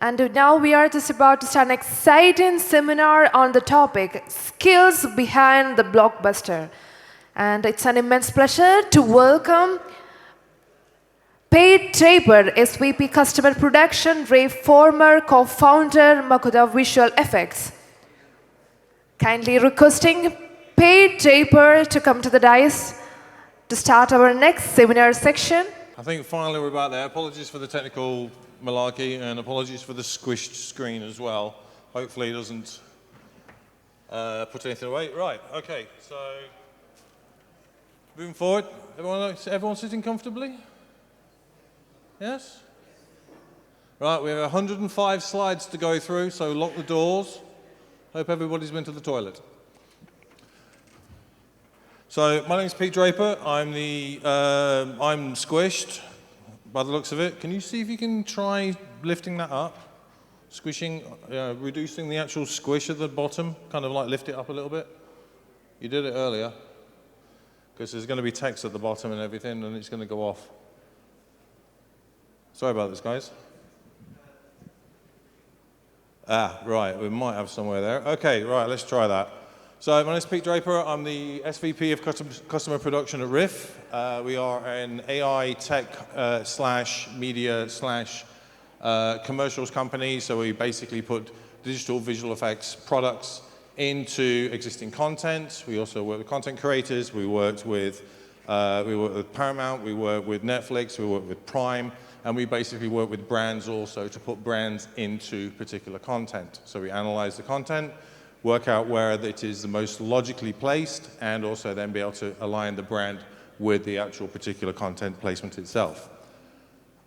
And now we are just about to start an exciting seminar on the topic, Skills Behind the Blockbuster. And it's an immense pleasure to welcome Paige Draper, SVP Customer Production, Ray former co-founder, Makuda Visual Effects. Kindly requesting Paige Draper to come to the dais to start our next seminar section. I think finally we're about there. Apologies for the technical malarkey and apologies for the squished screen as well. Hopefully it doesn't put anything away. Right, okay, so moving forward. Everyone sitting comfortably? Yes? Right, we have 105 slides to go through, so lock the doors. Hope everybody's been to the toilet. So my name's Pete Draper. I'm squished by the looks of it. Can you see if you can try lifting that up? Squishing, reducing the actual squish at the bottom, kind of like lift it up a little bit. You did it earlier, because there's going to be text at the bottom and everything, and it's going to go off. Sorry about this, guys. Right, we might have somewhere there. Okay, right, let's try that. So my name is Pete Draper. I'm the SVP of Customer Production at Riff. We are an AI tech slash media slash commercials company. So we basically put digital visual effects products into existing content. We also work with content creators. We work with Paramount. We work with Netflix. We work with Prime. And we basically work with brands also to put brands into particular content. So we analyze the content, work out where it is the most logically placed, and also then be able to align the brand with the actual particular content placement itself.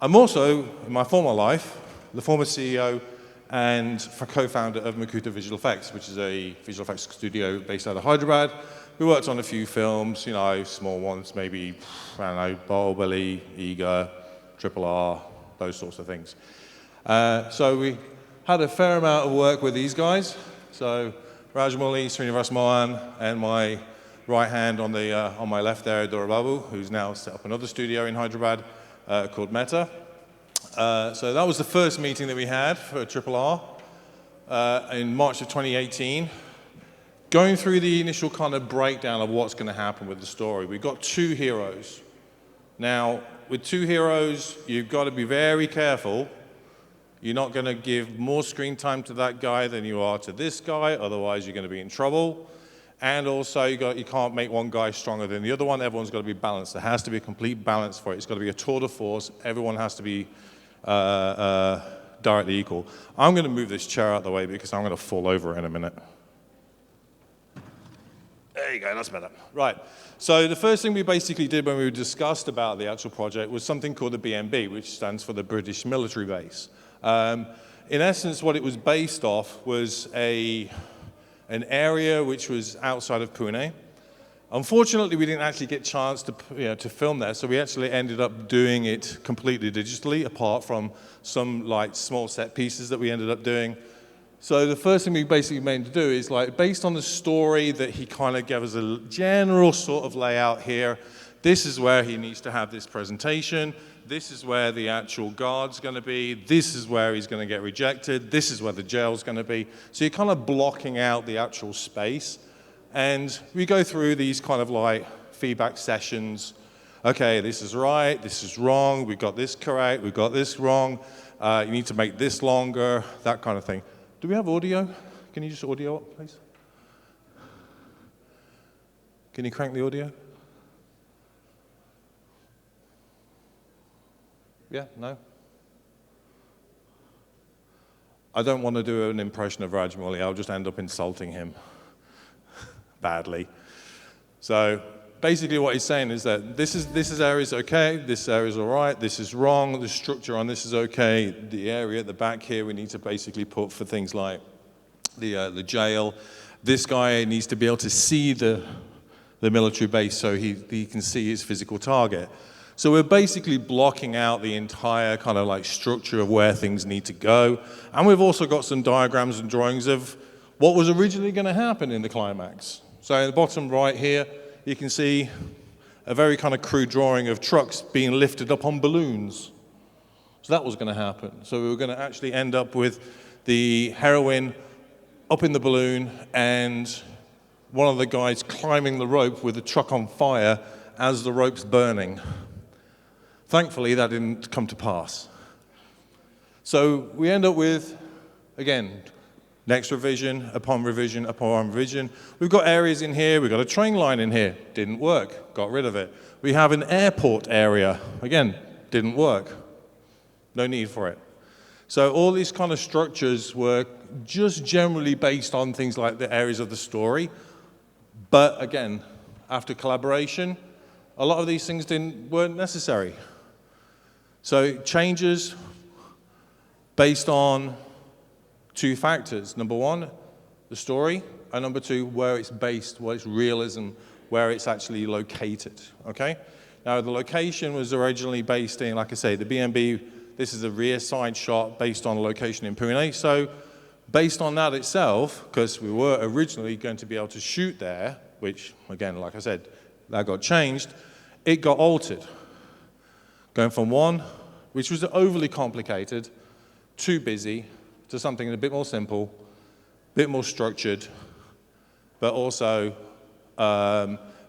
I'm also, in my former life, the former CEO and co-founder of Makuta Visual Effects, which is a visual effects studio based out of Hyderabad. We worked on a few films, small ones, maybe, I don't know, Bahubali, Eager, RRR, those sorts of things. So we had a fair amount of work with these guys. So Rajamouli, Srinivas Mohan, and my right hand on my left there, Dora Babu, who's now set up another studio in Hyderabad called Meta. So that was the first meeting that we had for RRR in March of 2018. Going through the initial kind of breakdown of what's going to happen with the story. We've got two heroes. Now, with two heroes, you've got to be very careful. You're not going to give more screen time to that guy than you are to this guy, otherwise you're going to be in trouble. And also, you can't make one guy stronger than the other one. Everyone's got to be balanced. There has to be a complete balance for it. It's got to be a tour de force. Everyone has to be directly equal. I'm going to move this chair out of the way because I'm going to fall over in a minute. There you go, that's better. Right, so the first thing we basically did when we discussed about the actual project was something called the BMB, which stands for the British Military Base. In essence, what it was based off was an area which was outside of Pune. Unfortunately, we didn't actually get a chance to film there, so we actually ended up doing it completely digitally, apart from some small set pieces that we ended up doing. So the first thing we basically made to do is based on the story that he kind of gave us a general sort of layout here, this is where he needs to have this presentation, this is where the actual guard's going to be, this is where he's going to get rejected, this is where the jail's going to be. So you're kind of blocking out the actual space. And we go through these kind of feedback sessions. Okay, this is right, this is wrong, we got this correct, we got this wrong, you need to make this longer, that kind of thing. Do we have audio? Can you just audio up, please? Can you crank the audio? Yeah, no? I don't want to do an impression of Rajamouli. I'll just end up insulting him badly. So basically what he's saying is that this area is okay, this area is all right, this is wrong, the structure on this is okay, the area at the back here we need to basically put for things like the jail. This guy needs to be able to see the military base so he can see his physical target. So we're basically blocking out the entire kind of structure of where things need to go. And we've also got some diagrams and drawings of what was originally going to happen in the climax. So at the bottom right here, you can see a very kind of crude drawing of trucks being lifted up on balloons. So that was going to happen. So we were going to actually end up with the heroine up in the balloon and one of the guys climbing the rope with the truck on fire as the rope's burning. Thankfully, that didn't come to pass. So we end up with, again, next revision, upon revision, upon revision. We've got areas in here, we've got a train line in here, didn't work, got rid of it. We have an airport area, again, didn't work, no need for it. So all these kind of structures were just generally based on things like the areas of the story. But again, after collaboration, a lot of these things weren't necessary. So changes based on two factors. Number one, the story, and number two, where it's based, what its realism, where it's actually located, okay? Now, the location was originally based in, like I say, the B&B. This is a rear side shot based on a location in Pune. So based on that itself, because we were originally going to be able to shoot there, which, again, like I said, that got changed, it got altered. Going from one, which was overly complicated, too busy, to something a bit more simple, a bit more structured, but also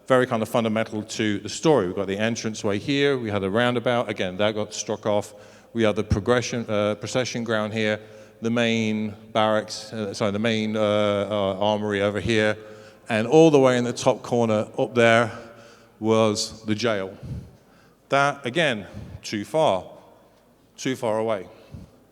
very kind of fundamental to the story. We've got the entranceway here, we had a roundabout, again, that got struck off. We have the procession ground here, the main barracks, the main armory over here, and all the way in the top corner up there was the jail. That, again, too far away.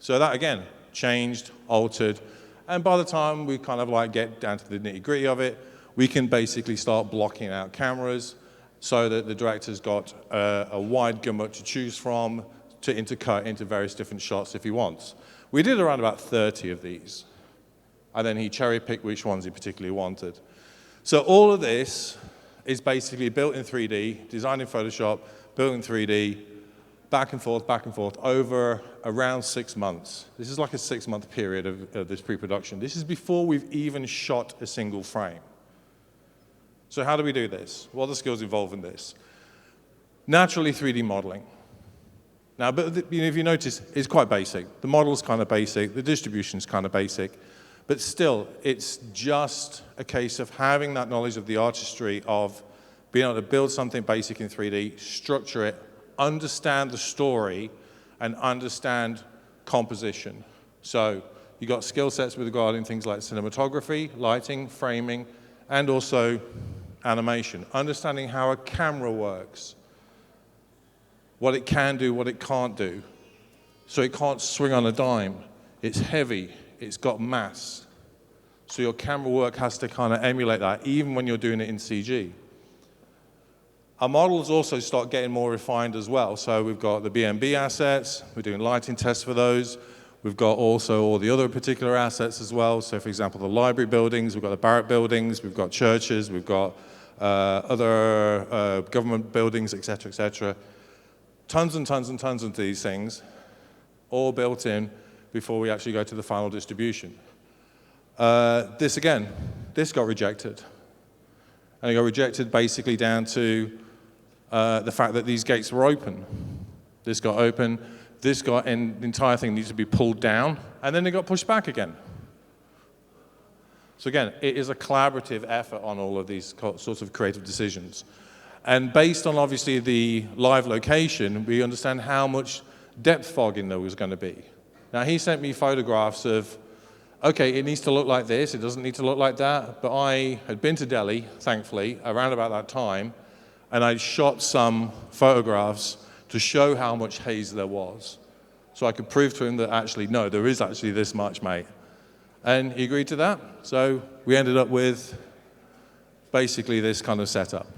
So that, again, changed, altered, and by the time we kind of like get down to the nitty-gritty of it, we can basically start blocking out cameras so that the director's got a wide gamut to choose from to intercut into various different shots if he wants. We did around about 30 of these, and then he cherry-picked which ones he particularly wanted. So all of this is basically built in 3D, designed in Photoshop, built in 3D, back and forth, over around 6 months. This is like a 6-month period of this pre-production. This is before we've even shot a single frame. So how do we do this? What are the skills involved in this? Naturally, 3D modeling. Now, but if you notice, it's quite basic. The model's kind of basic, the distribution's kind of basic, but still, it's just a case of having that knowledge of the artistry of being able to build something basic in 3D, structure it, understand the story, and understand composition. So you got skill sets with regarding things like cinematography, lighting, framing, and also animation. Understanding how a camera works, what it can do, what it can't do. So it can't swing on a dime. It's heavy, it's got mass. So your camera work has to kind of emulate that, even when you're doing it in CG. Our models also start getting more refined as well. So we've got the B&B assets, we're doing lighting tests for those. We've got also all the other particular assets as well. So for example, the library buildings, we've got the barrack buildings, we've got churches, we've got other government buildings, et cetera, et cetera. Tons and tons and tons of these things, all built in before we actually go to the final distribution. This got rejected. And it got rejected basically down to the fact that these gates were open. This got open, and the entire thing needs to be pulled down, and then it got pushed back again. So again, it is a collaborative effort on all of these sorts of creative decisions. And based on obviously the live location, we understand how much depth fogging there was going to be. Now he sent me photographs of, okay, it needs to look like this, it doesn't need to look like that, but I had been to Delhi, thankfully, around about that time, and I shot some photographs to show how much haze there was. So I could prove to him that actually, no, there is actually this much, mate. And he agreed to that, so we ended up with basically this kind of setup.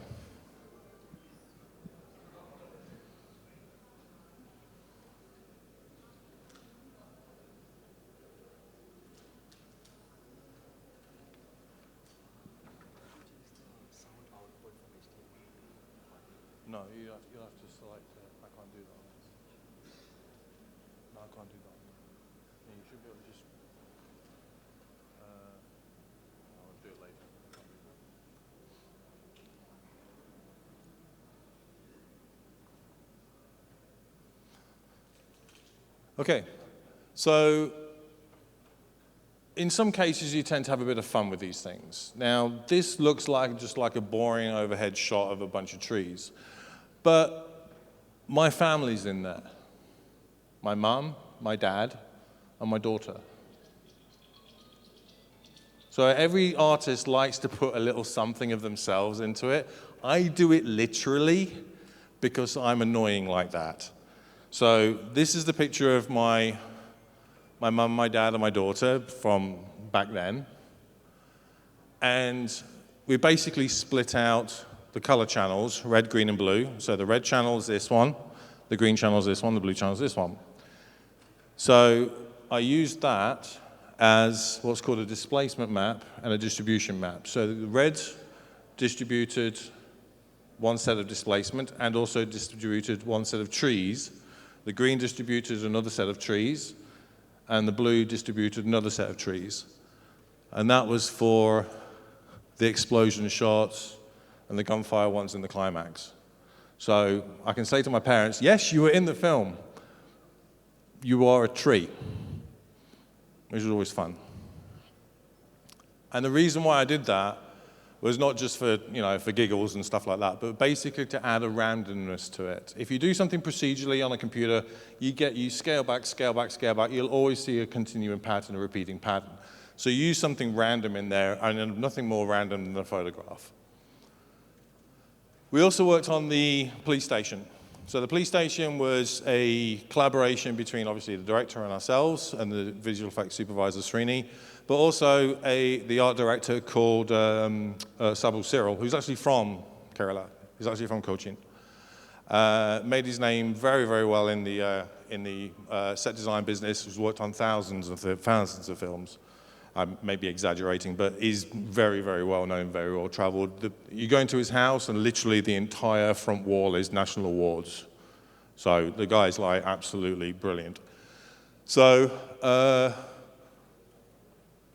No, you'll have to select it. I can't do that. No, I can't do that. Yeah, you should be able to just... I'll do it later. I can't do that. Okay, so in some cases you tend to have a bit of fun with these things. Now, this looks like just like a boring overhead shot of a bunch of trees, but my family's in there. My mum, my dad, and my daughter. So every artist likes to put a little something of themselves into it. I do it literally because I'm annoying like that. So this is the picture of my mum, my dad, and my daughter from back then. And we basically split out the color channels, red, green, and blue. So the red channel is this one, the green channel is this one, the blue channel is this one. So I used that as what's called a displacement map and a distribution map. So the red distributed one set of displacement and also distributed one set of trees. The green distributed another set of trees, and the blue distributed another set of trees. And that was for the explosion shots and the gunfire ones in the climax. So I can say to my parents, yes, you were in the film. You are a tree, which was always fun. And the reason why I did that was not just for, for giggles and stuff like that, but basically to add a randomness to it. If you do something procedurally on a computer, you scale back, scale back, scale back, you'll always see a continuing pattern, a repeating pattern. So you use something random in there, and nothing more random than a photograph. We also worked on the police station. So the police station was a collaboration between, obviously, the director and ourselves, and the visual effects supervisor, Srini, but also the art director called Sabul Cyril, who's actually from Kerala. He's actually from Cochin. Made his name very, very well in the set design business. He's worked on thousands of films. I may be exaggerating, but he's very, very well known, very well traveled. You go into his house, and literally the entire front wall is national awards. So the guy's like absolutely brilliant. So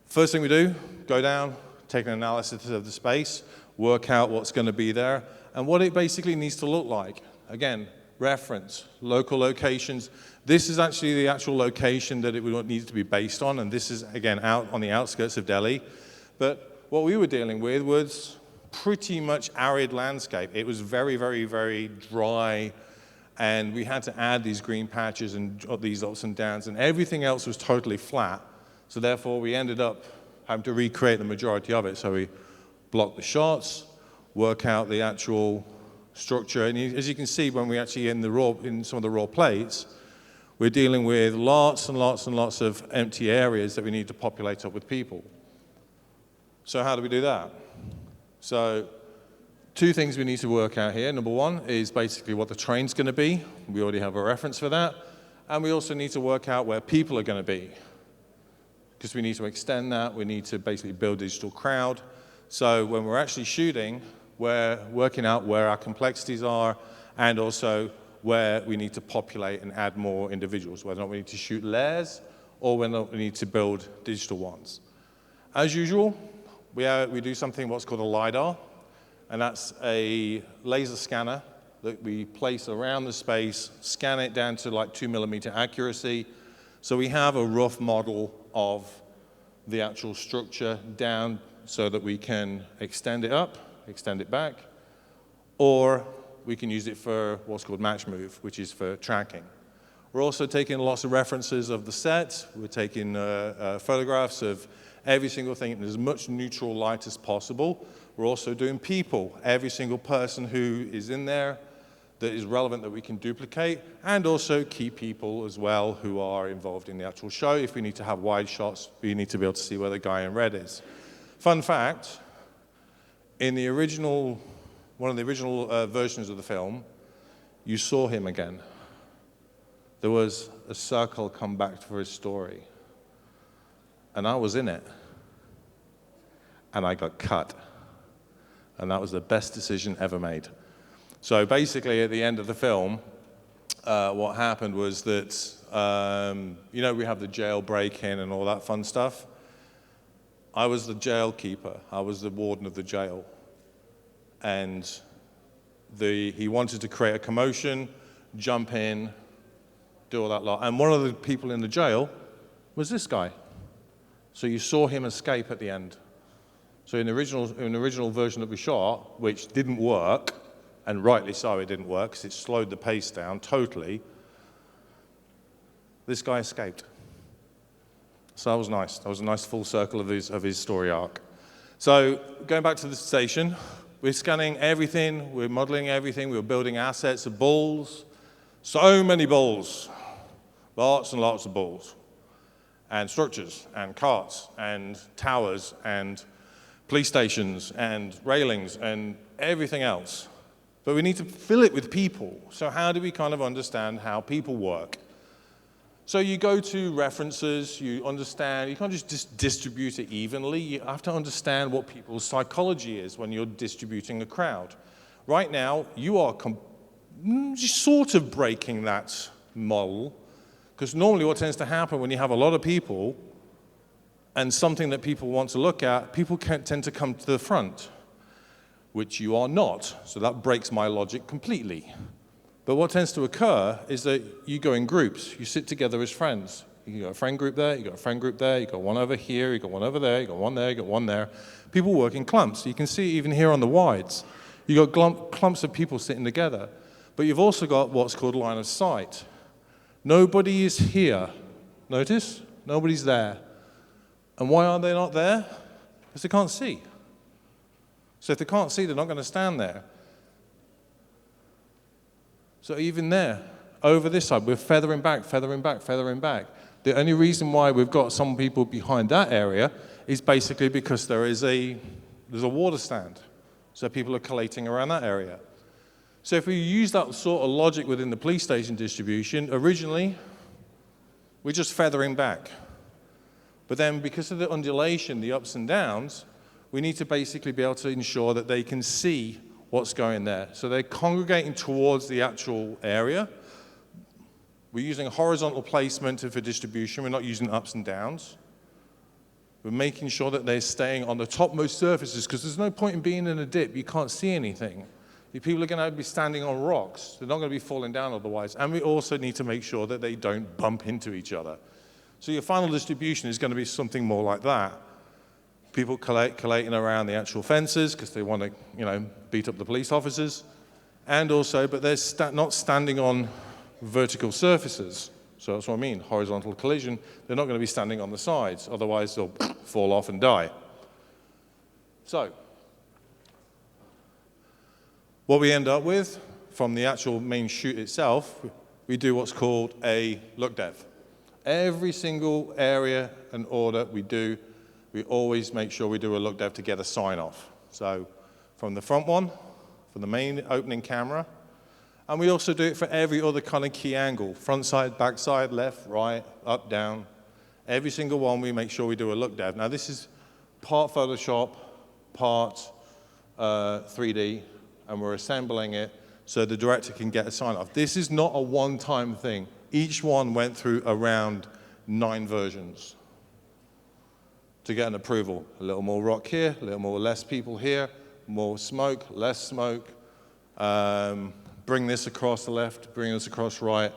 first thing we do, go down, take an analysis of the space, work out what's going to be there, and what it basically needs to look like. Again, reference, local locations. This is actually the actual location that it would need to be based on, and this is, again, out on the outskirts of Delhi. But what we were dealing with was pretty much arid landscape. It was very, very, very dry, and we had to add these green patches and these ups and downs, and everything else was totally flat. So therefore, we ended up having to recreate the majority of it. So we blocked the shots, work out the actual structure, and as you can see, when we actually in some of the raw plates, we're dealing with lots and lots and lots of empty areas that we need to populate up with people. So how do we do that? So two things we need to work out here. Number one is basically what the train's going to be. We already have a reference for that. And we also need to work out where people are going to be, because we need to extend that. We need to basically build a digital crowd. So when we're actually shooting, we're working out where our complexities are, and also where we need to populate and add more individuals, whether or not we need to shoot layers or whether or not we need to build digital ones. As usual, we do something what's called a LiDAR, and that's a laser scanner that we place around the space, scan it down to like 2mm accuracy, so we have a rough model of the actual structure down so that we can extend it up, extend it back, or we can use it for what's called match move, which is for tracking. We're also taking lots of references of the set. We're taking photographs of every single thing in as much neutral light as possible. We're also doing people, every single person who is in there that is relevant that we can duplicate, and also key people as well who are involved in the actual show. If we need to have wide shots, we need to be able to see where the guy in red is. Fun fact, in the original one of the original versions of the film, you saw him again. There was a circle come back for his story. And I was in it. And I got cut. And that was the best decision ever made. So basically, at the end of the film, what happened was that, we have the jail break-in and all that fun stuff. I was the jail keeper. I was the warden of the jail. And he wanted to create a commotion, jump in, do all that lot. And one of the people in the jail was this guy. So you saw him escape at the end. So in the original version that we shot, which didn't work, and rightly so it didn't work because it slowed the pace down totally, this guy escaped. So that was nice. That was a nice full circle of his story arc. So going back to the station, we're scanning everything, we're modeling everything, we're building assets of balls, so many balls, lots and lots of balls, and structures, and carts, and towers, and police stations, and railings, and everything else. But we need to fill it with people. So how do we kind of understand how people work? So you go to references, you understand, you can't just distribute it evenly. You have to understand what people's psychology is when you're distributing a crowd. Right now, you are just sort of breaking that model, because normally what tends to happen when you have a lot of people and something that people want to look at, people tend to come to the front, which you are not. So that breaks my logic completely. But what tends to occur is that you go in groups. You sit together as friends. You got a friend group there, you got a friend group there, you got one over here, you got one over there, you got one there, you got one there. People work in clumps. You can see even here on the wides. You got clumps of people sitting together. But you've also got what's called line of sight. Nobody is here. Notice? Nobody's there. And why are they not there? Because they can't see. So if they can't see, they're not going to stand there. So even there, over this side, we're feathering back, feathering back, feathering back. The only reason why we've got some people behind that area is basically because there's a water stand. So people are collating around that area. So if we use that sort of logic within the police station distribution, originally, we're just feathering back. But then because of the undulation, the ups and downs, we need to basically be able to ensure that they can see what's going there. So they're congregating towards the actual area. We're using horizontal placement for distribution. We're not using ups and downs. We're making sure that they're staying on the topmost surfaces, because there's no point in being in a dip. You can't see anything. The people are going to be standing on rocks. They're not going to be falling down otherwise. And we also need to make sure that they don't bump into each other. So your final distribution is going to be something more like that. People collating around the actual fences because they want to, beat up the police officers. And also, but they're not standing on vertical surfaces. So that's what I mean, horizontal collision. They're not going to be standing on the sides. Otherwise, they'll fall off and die. So what we end up with from the actual main shoot itself, we do what's called a look dev. Every single area and order we do, we always make sure we do a look dev to get a sign off. So from the front one, from the main opening camera, and we also do it for every other kind of key angle, front side, back side, left, right, up, down. Every single one we make sure we do a look dev. Now this is part Photoshop, part 3D, and we're assembling it so the director can get a sign off. This is not a one-time thing. Each one went through around 9 versions to get an approval. A little more rock here, a little more less people here, more smoke, less smoke. Bring this across the left, bring this across right.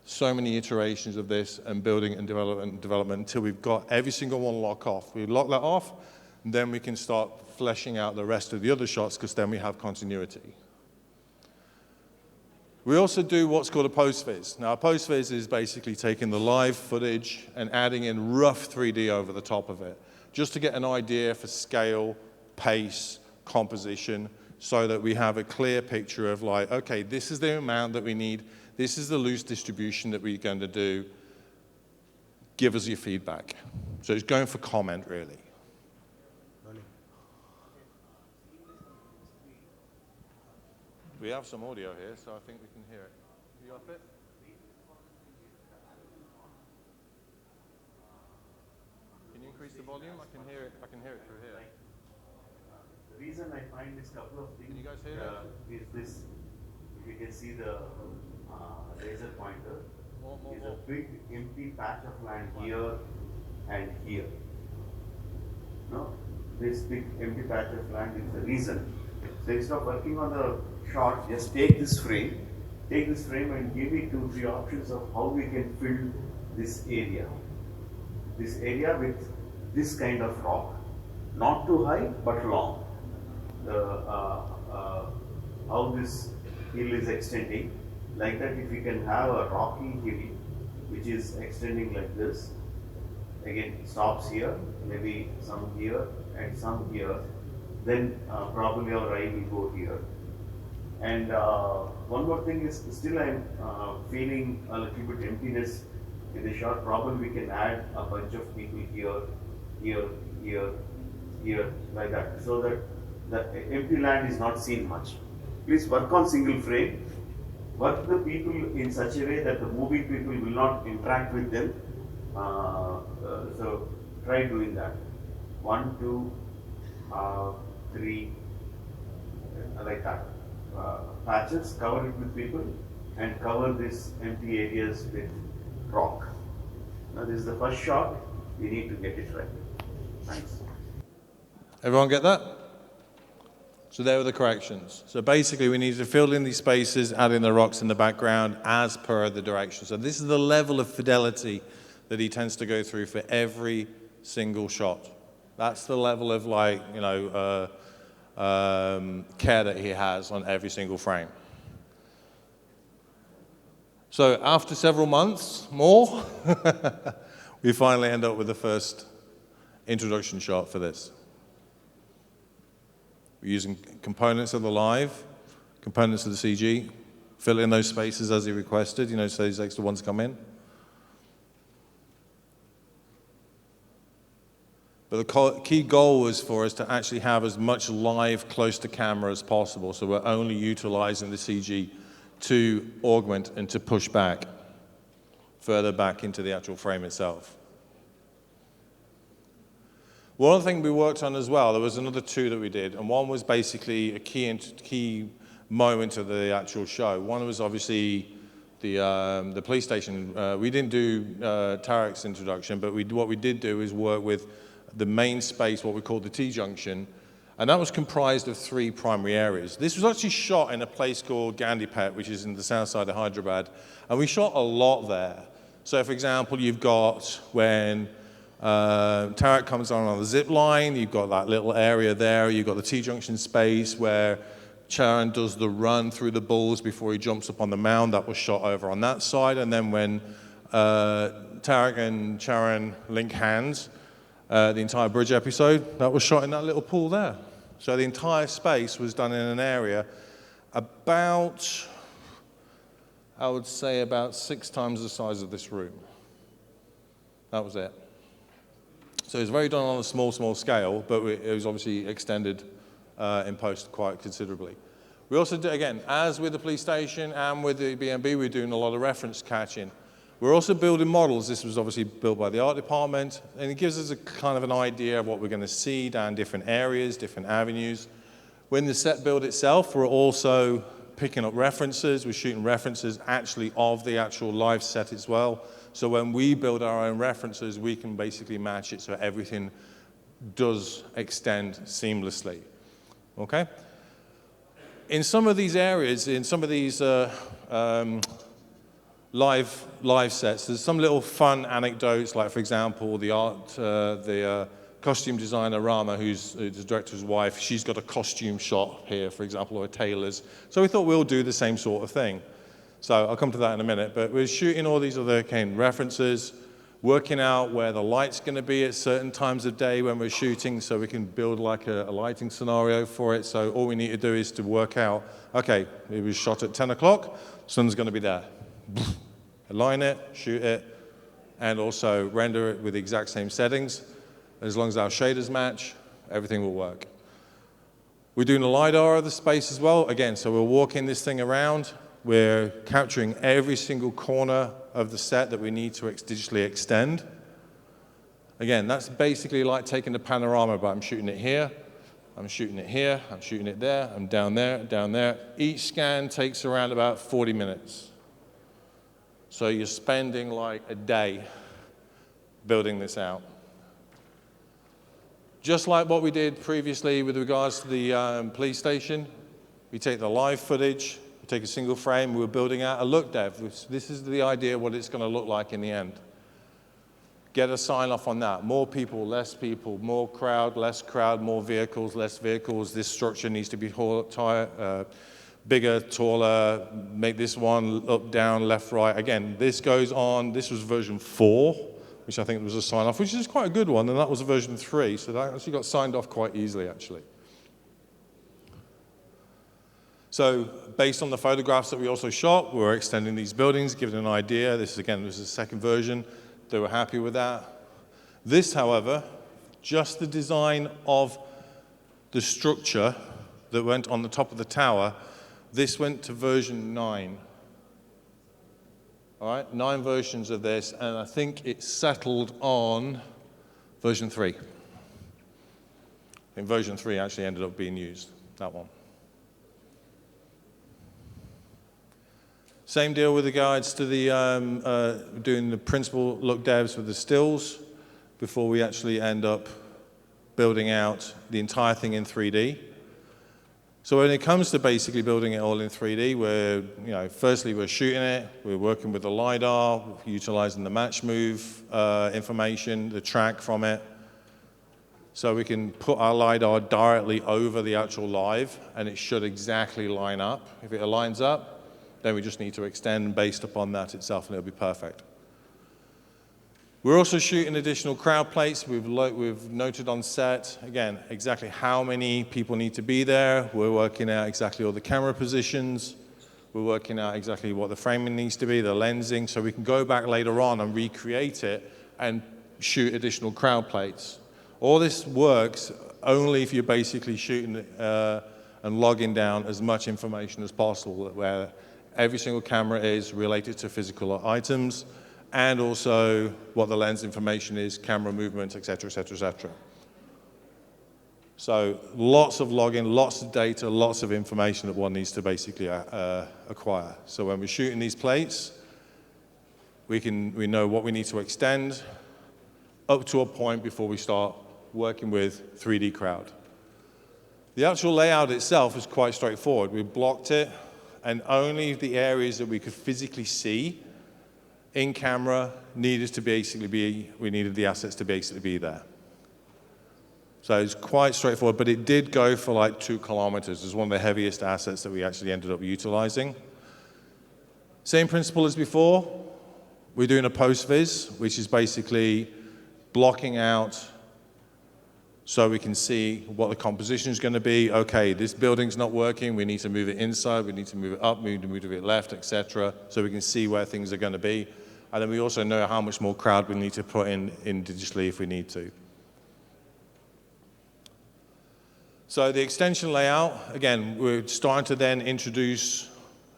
So many iterations of this and building and development until we've got every single one lock off. We lock that off, and then we can start fleshing out the rest of the other shots, because then we have continuity. We also do what's called a post-viz. Now, a post-viz is basically taking the live footage and adding in rough 3D over the top of it, just to get an idea for scale, pace, composition, so that we have a clear picture of like, okay, this is the amount that we need, this is the loose distribution that we're going to do, give us your feedback. So it's going for comment, really. We have some audio here, so I think we can hear it. You up it? Can you increase the volume? I can hear it through here. The reason I find this couple of things Can you guys hear that? is this. If you can see the laser pointer, is a big empty patch of land here and here. No, this big empty patch of land is the reason. So instead of working on the shot, just take this frame take this frame and give me 2-3 options of how we can fill this area. This area with this kind of rock, not too high but long. How this hill is extending, like that if we can have a rocky hill which is extending like this, again stops here, maybe some here and some here, then probably our eye will go here. And one more thing is, still I'm feeling a little bit emptiness in the shot. Probably we can add a bunch of people here, here, here, here, like that, so that the empty land is not seen much. Please work on single frame. Work the people in such a way that the moving people will not interact with them. So try doing that. 1, 2, 3, like that. Patches, cover it with people and cover these empty areas with rock. Now this is the first shot, we need to get it right. Thanks. Everyone get that? So there were the corrections. So basically we need to fill in these spaces, add in the rocks in the background as per the direction. So this is the level of fidelity that he tends to go through for every single shot. That's the level of care that he has on every single frame. So after several months more, we finally end up with the first introduction shot for this. We're using components of the live, components of the CG, fill in those spaces as he requested, so these extra ones come in. But the key goal was for us to actually have as much live close to camera as possible, so we're only utilizing the CG to augment and to push back, further back into the actual frame itself. One other thing we worked on as well, there was another 2 that we did, and one was basically a key moment of the actual show. One was obviously the police station. We didn't do Tarek's introduction, but what we did do is work with the main space, what we call the T-junction, and that was comprised of 3 primary areas. This was actually shot in a place called Gandhipet, which is in the south side of Hyderabad, and we shot a lot there. So for example, you've got when Tarek comes on the zip line, you've got that little area there, you've got the T-junction space where Charan does the run through the bulls before he jumps up on the mound. That was shot over on that side, and then when Tarek and Charan link hands, the entire bridge episode, that was shot in that little pool there. So the entire space was done in an area about, I would say about 6 times the size of this room. That was it. So it was very done on a small scale, but it was obviously extended in post quite considerably. We also did, again, as with the police station and with the B&B, we're doing a lot of reference catching. We're also building models. This was obviously built by the art department, and it gives us a kind of an idea of what we're going to see down different areas, different avenues. When the set build itself, we're also picking up references. We're shooting references actually of the actual live set as well. So when we build our own references, we can basically match it so everything does extend seamlessly. Okay? In some of these areas, in some of these live sets, there's some little fun anecdotes, like for example, the costume designer Rama, who's the director's wife, she's got a costume shot here, for example, or a tailor's. So we thought we'll do the same sort of thing. So I'll come to that in a minute, but we're shooting all these other kind of references, working out where the light's going to be at certain times of day when we're shooting, so we can build like a lighting scenario for it. So all we need to do is to work out, okay, it was shot at 10 o'clock, sun's going to be there. Align it, shoot it, and also render it with the exact same settings. As long as our shaders match, everything will work. We're doing a LiDAR of the space as well. Again, so we're walking this thing around. We're capturing every single corner of the set that we need to digitally extend. Again, that's basically like taking the panorama, but I'm shooting it here, I'm shooting it here, I'm shooting it there, I'm down there, down there. Each scan takes around about 40 minutes. So you're spending like a day building this out. Just like what we did previously with regards to the police station, we take the live footage, take a single frame, we're building out a look dev. This is the idea of what it's going to look like in the end. Get a sign off on that. More people, more crowd, less crowd, more vehicles, less vehicles. This structure needs to be bigger, taller, make this one up, down, left, right. Again, this goes on. This was version 4, which I think was a sign off, which is quite a good one, and that was a version 3, so that actually got signed off quite easily, actually. So based on the photographs that we also shot, we were extending these buildings, giving an idea. This is the second version. They were happy with that. This, however, just the design of the structure that went on the top of the tower, this went to version 9. All right, 9 versions of this, and I think it settled on version 3. And version 3 actually ended up being used, that one. Same deal with regards to the doing the principal look devs with the stills before we actually end up building out the entire thing in 3D. So when it comes to basically building it all in 3D, firstly we're shooting it, we're working with the LiDAR, utilizing the match move information, the track from it. So we can put our LiDAR directly over the actual live, and it should exactly line up. If it aligns up, then we just need to extend based upon that itself, and it'll be perfect. We're also shooting additional crowd plates. We've noted on set, again, exactly how many people need to be there. We're working out exactly all the camera positions. We're working out exactly what the framing needs to be, the lensing, so we can go back later on and recreate it and shoot additional crowd plates. All this works only if you're basically shooting and logging down as much information as possible, where every single camera is related to physical items, and also what the lens information is, camera movement, et cetera, et cetera, et cetera. So lots of logging, lots of data, lots of information that one needs to basically acquire. So when we're shooting these plates, we know what we need to extend up to a point before we start working with 3D crowd. The actual layout itself is quite straightforward. We blocked it, and only the areas that we could physically see in camera needed to basically be, we needed the assets to basically be there. So it's quite straightforward, but it did go for like 2 kilometers. It's one of the heaviest assets that we actually ended up utilizing. Same principle as before. We're doing a post-viz, which is basically blocking out so we can see what the composition is going to be. Okay, this building's not working. We need to move it inside. We need to move it up. We need to move it left, etc. So we can see where things are going to be. And then we also know how much more crowd we need to put in digitally if we need to. So the extension layout, again, we're starting to then introduce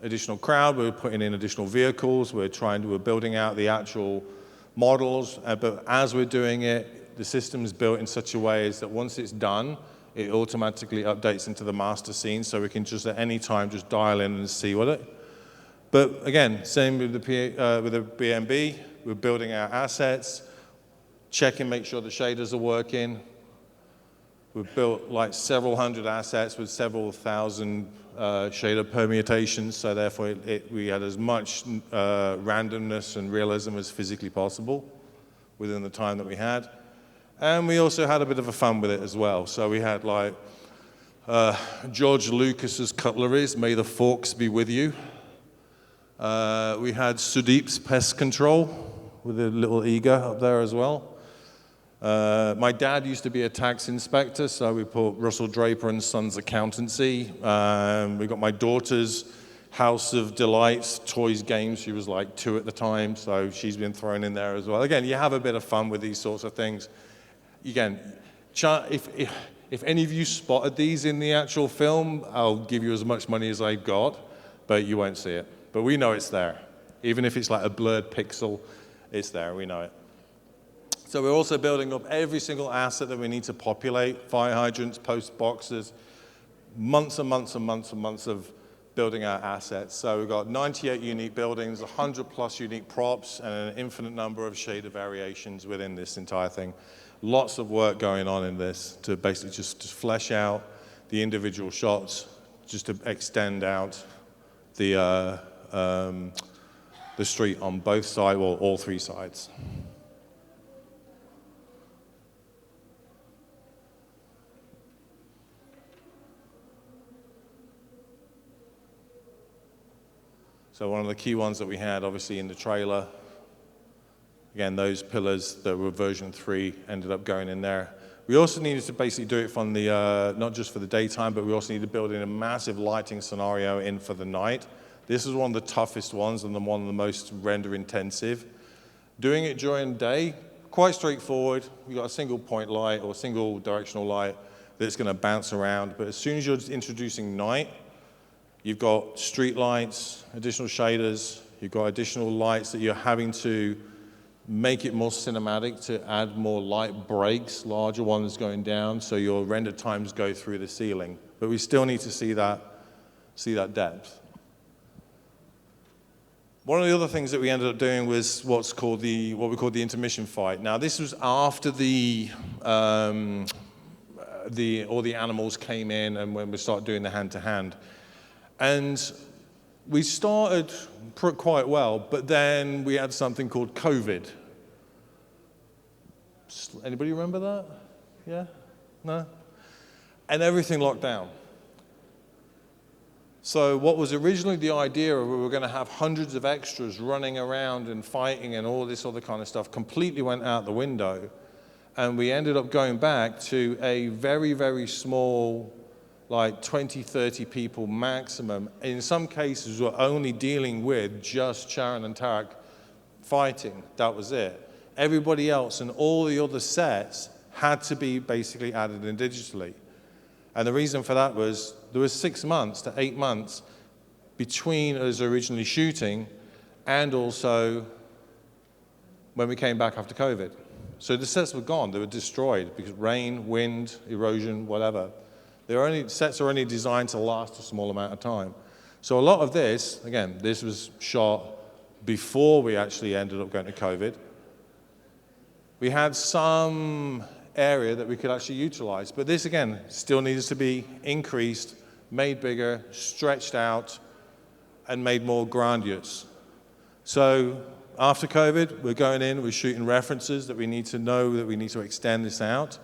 additional crowd. We're putting in additional vehicles. We're building out the actual models. But as we're doing it, the system is built in such a way as that once it's done, it automatically updates into the master scene, so we can just at any time just dial in and see what it. But again, same with the BNB. We're building our assets, checking, make sure the shaders are working. We've built like several hundred assets with several thousand shader permutations, so therefore we had as much randomness and realism as physically possible within the time that we had. And we also had a bit of a fun with it as well. So we had like George Lucas's cutleries, may the forks be with you. We had Sudeep's pest control with a little eagle up there as well. My dad used to be a tax inspector, so we put Russell Draper and Sons Accountancy. We got my daughter's House of Delights, toys, games. She was like 2 at the time, so she's been thrown in there as well. Again, you have a bit of fun with these sorts of things. Again, if any of you spotted these in the actual film, I'll give you as much money as I've got, but you won't see it. But we know it's there. Even if it's like a blurred pixel, it's there, we know it. So we're also building up every single asset that we need to populate, fire hydrants, post boxes, months and months and months and months of building our assets. So we've got 98 unique buildings, 100 plus unique props, and an infinite number of shader variations within this entire thing. Lots of work going on in this to basically just flesh out the individual shots, just to extend out the street on both sides, or all three sides. So one of the key ones that we had, obviously, in the trailer, again, those pillars that were version 3 ended up going in there. We also needed to basically do it from the, not just for the daytime, but we also needed to build in a massive lighting scenario in for the night. This is one of the toughest ones and one of the most render intensive. Doing it during the day, quite straightforward. You've got a single point light or single directional light that's going to bounce around. But as soon as you're introducing night, you've got street lights, additional shaders, you've got additional lights that you're having to make it more cinematic to add more light breaks, larger ones going down, so your render times go through the ceiling. But we still need to see that depth. One of the other things that we ended up doing was what we called the intermission fight. Now, this was after all the animals came in and when we started doing the hand-to-hand. And we started quite well, but then we had something called COVID. Anybody remember that? Yeah? No? And everything locked down. So what was originally the idea of we were going to have hundreds of extras running around and fighting and all this other kind of stuff completely went out the window. And we ended up going back to a very, very small, like 20, 30 people maximum. In some cases, we're only dealing with just Charon and Tarak fighting. That was it. Everybody else and all the other sets had to be basically added in digitally. And the reason for that was there was 6 months to 8 months between us originally shooting and also when we came back after COVID. So the sets were gone. They were destroyed because rain, wind, erosion, whatever. Sets are only designed to last a small amount of time. So a lot of this, again, this was shot before we actually ended up going to COVID. We had some area that we could actually utilize, but this, again, still needs to be increased, made bigger, stretched out, and made more grandiose. So after COVID, we're going in, we're shooting references that we need to know that we need to extend this out,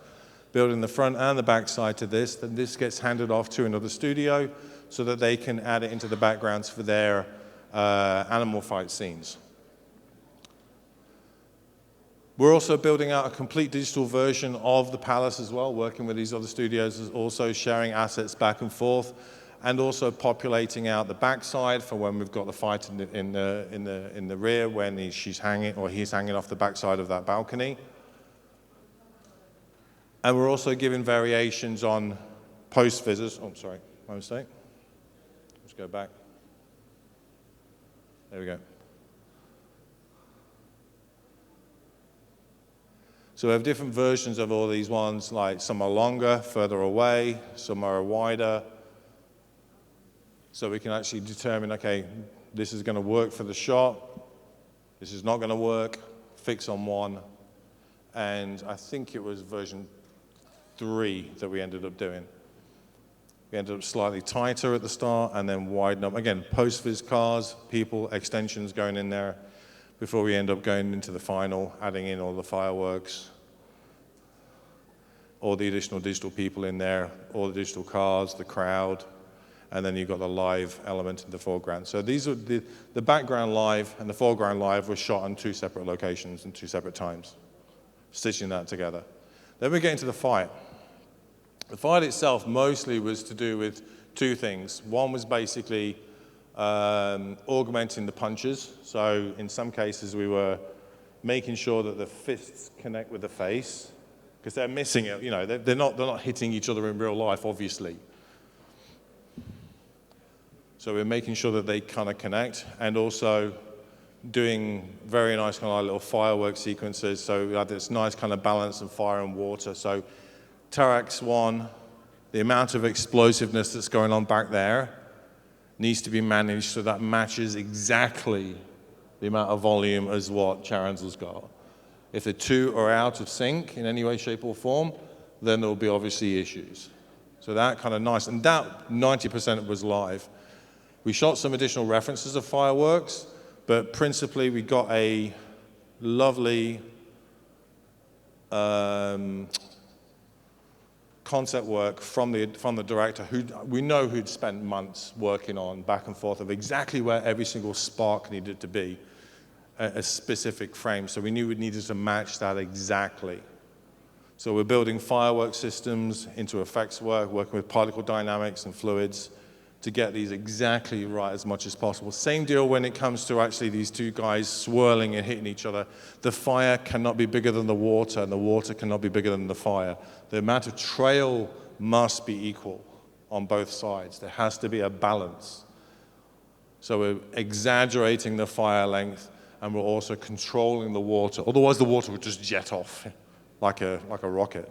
building the front and the back side to this. Then this gets handed off to another studio so that they can add it into the backgrounds for their animal fight scenes. We're also building out a complete digital version of the palace as well, working with these other studios, also sharing assets back and forth, and also populating out the backside for when we've got the fight in the rear when he's hanging off the backside of that balcony. And we're also giving variations on post-visits. Oh, sorry, my mistake. Let's go back. There we go. So we have different versions of all these ones, like some are longer, further away, some are wider. So we can actually determine, okay, this is going to work for the shot, this is not going to work, fix on one. And I think it was version 3 that we ended up doing. We ended up slightly tighter at the start and then widen up. Again, post-vis cars, people, extensions going in there before we end up going into the final, adding in all the fireworks, all the additional digital people in there, all the digital cars, the crowd, and then you've got the live element in the foreground. So these are the background live and the foreground live were shot on 2 separate locations and 2 separate times, stitching that together. Then we get into the fight. The fight itself mostly was to do with 2 things. One was basically augmenting the punches. So in some cases we were making sure that the fists connect with the face because they're missing it. You know, they're not hitting each other in real life, obviously. So we're making sure that they kind of connect and also doing very nice kind of like little firework sequences. So we had this nice kind of balance of fire and water. So Tarak's one, the amount of explosiveness that's going on back there needs to be managed so that matches exactly the amount of volume as what Charon's has got. If the 2 are out of sync in any way, shape, or form, then there'll be obviously issues. So that kind of nice, and that 90% was live. We shot some additional references of fireworks, but principally we got a lovely concept work from the director, who we know who'd spent months working on back and forth of exactly where every single spark needed to be, a specific frame. So we knew we needed to match that exactly. So we're building firework systems into effects work, working with particle dynamics and fluids to get these exactly right as much as possible. Same deal when it comes to actually these two guys swirling and hitting each other. The fire cannot be bigger than the water, and the water cannot be bigger than the fire. The amount of trail must be equal on both sides. There has to be a balance. So we're exaggerating the fire length, and we're also controlling the water. Otherwise, the water would just jet off like a rocket.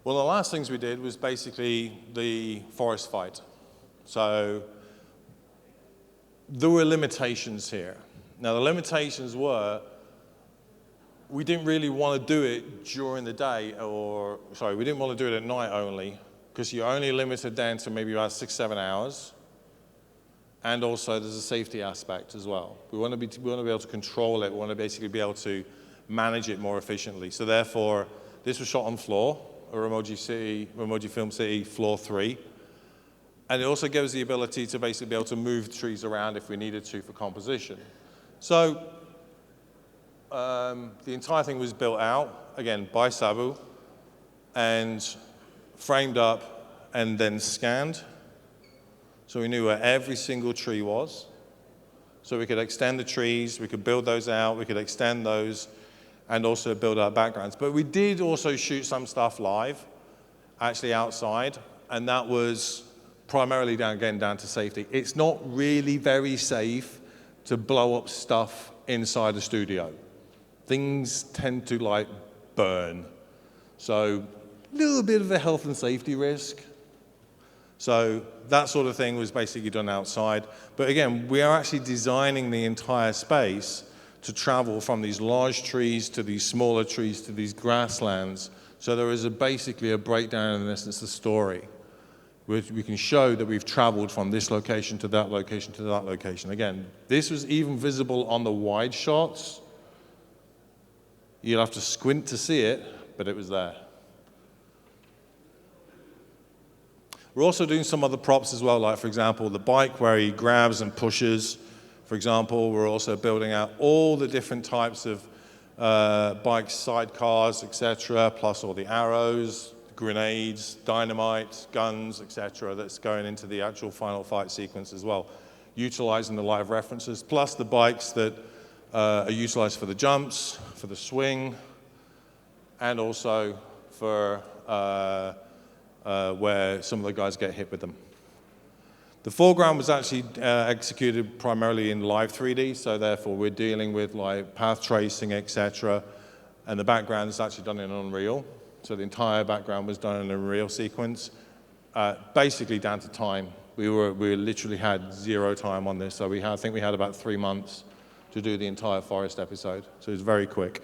Well, the last things we did was basically the forest fight. So there were limitations here. Now, the limitations were we didn't really want to do it during the day, we didn't want to do it at night only, because you're only limited down to maybe about 6-7 hours. And also there's a safety aspect as well. We want to be able to control it. We want to basically be able to manage it more efficiently. So therefore, this was shot on floor, a Ramogi Film City, floor 3. And it also gives the ability to basically be able to move trees around if we needed to for composition. So the entire thing was built out, again, by Sabu, and framed up and then scanned. So we knew where every single tree was. So we could extend the trees, we could build those out, we could extend those, and also build our backgrounds. But we did also shoot some stuff live, actually outside, and that was primarily down to safety. It's not really very safe to blow up stuff inside a studio. Things tend to burn. So a little bit of a health and safety risk. So that sort of thing was basically done outside. But again, we are actually designing the entire space to travel from these large trees to these smaller trees to these grasslands. So there is basically a breakdown in this. It's the story. We can show that we've traveled from this location to that location to that location. Again, this was even visible on the wide shots. You'd have to squint to see it, but it was there. We're also doing some other props as well, like, for example, the bike where he grabs and pushes. For example, we're also building out all the different types of bikes, sidecars, etc., plus all the arrows, grenades, dynamite, guns, etc., that's going into the actual final fight sequence as well, utilizing the live references, plus the bikes that are utilized for the jumps, for the swing, and also for where some of the guys get hit with them. The foreground was actually executed primarily in live 3D, so therefore we're dealing with path tracing, etc. And the background is actually done in Unreal. So the entire background was done in an Unreal sequence, basically down to time. We literally had 0 time on this, so I think we had about 3 months to do the entire forest episode. So it was very quick.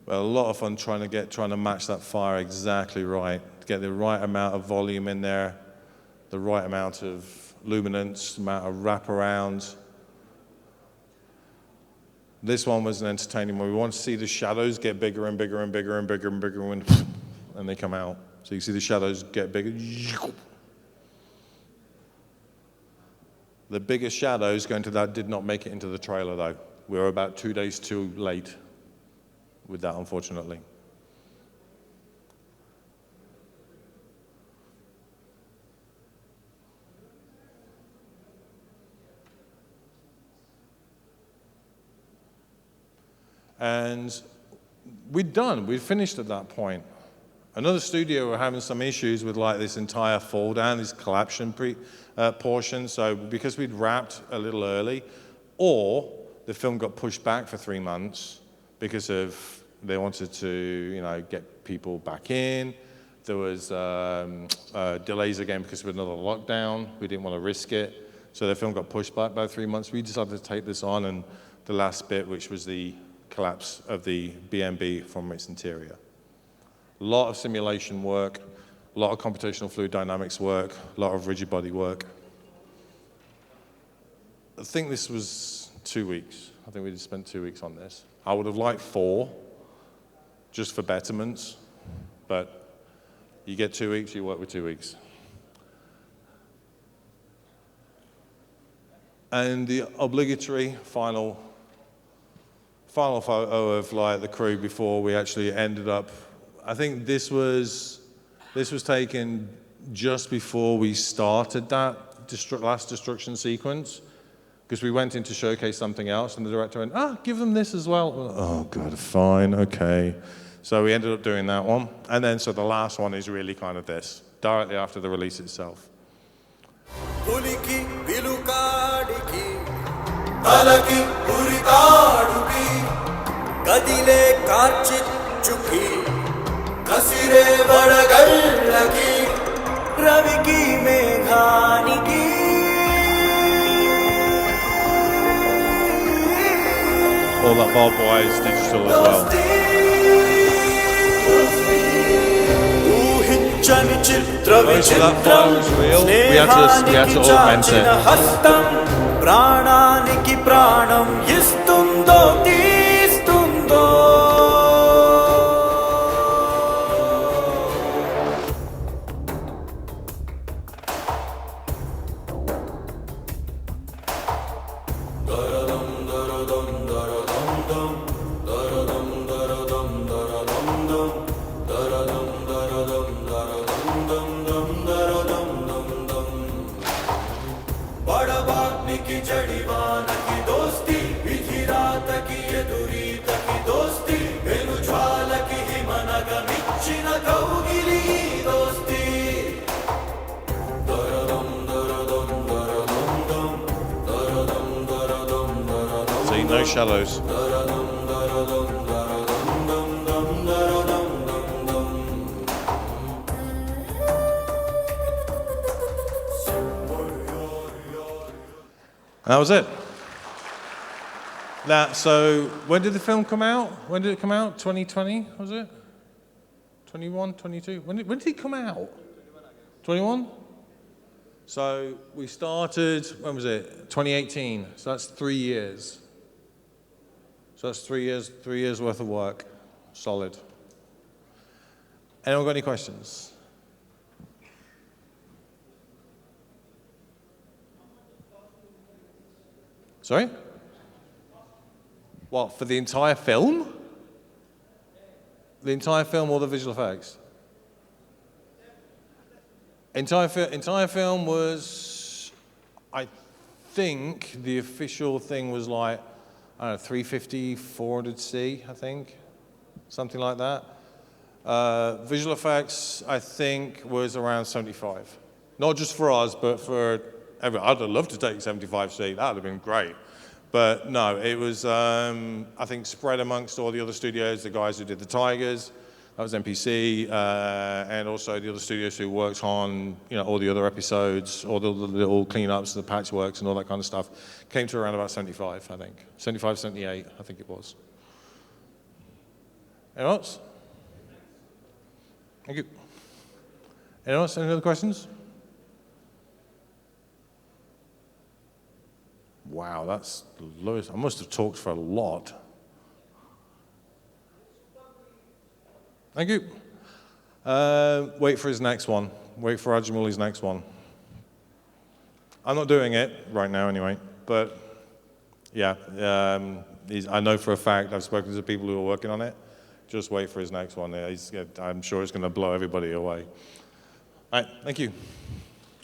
Well, a lot of fun trying to match that fire exactly right, to get the right amount of volume in there, the right amount of luminance, amount of wraparound. This one was an entertaining one. We want to see the shadows get bigger and bigger and bigger and bigger and bigger and they come out. So you see the shadows get bigger. The biggest shadows going to that did not make it into the trailer though. We were about 2 days too late with that, unfortunately. And we'd finished at that point. Another studio were having some issues with this entire fall down, this collapsion portion. So because we'd wrapped a little early, or the film got pushed back for 3 months because they wanted to, get people back in. There was delays again because of another lockdown. We didn't want to risk it. So the film got pushed back by 3 months. We decided to take this on, and the last bit, which was the collapse of the BMB from its interior. A lot of simulation work, a lot of computational fluid dynamics work, a lot of rigid body work. I think this was 2 weeks. I think we just spent 2 weeks on this. I would have liked 4, just for betterments, but you get 2 weeks, you work with 2 weeks. And the obligatory final photo of the crew before we actually ended up. I think this was taken just before we started that last destruction sequence, because we went in to showcase something else, and the director went, give them this as well. Oh God, fine, okay. So we ended up doing that one, and then so the last one is really kind of this, directly after the release itself. All that Bob Wise digital as well. Most of that file was real. We had to augment See, no shallows. That was it. So when did the film come out? When did it come out? 2020, was it? 21, 22? When did it come out? 21? So we started, when was it? 2018. So that's 3 years. So that's 3 years worth of work. Solid. Anyone got any questions? Sorry? What, for the entire film? The entire film or the visual effects? Entire film was, I think the official thing was like, I don't know, 350, 400C, I think. Something like that. Visual effects, I think, was around 75. Not just for us, but for everyone. I'd have loved to take 75C, that would have been great. But no, it was, I think, spread amongst all the other studios, the guys who did the Tigers, that was MPC, and also the other studios who worked on, all the other episodes, all the little cleanups, the patchworks and all that kind of stuff, came to around about 75, I think. 75, 78, I think it was. Anyone else? Thank you. Anyone else? Any other questions? Wow, that's the lowest. I must have talked for a lot. Thank you. Wait for his next one. Wait for Rajamoulli's next one. I'm not doing it right now anyway, but yeah, I know for a fact, I've spoken to people who are working on it. Just wait for his next one. I'm sure it's going to blow everybody away. All right, thank you.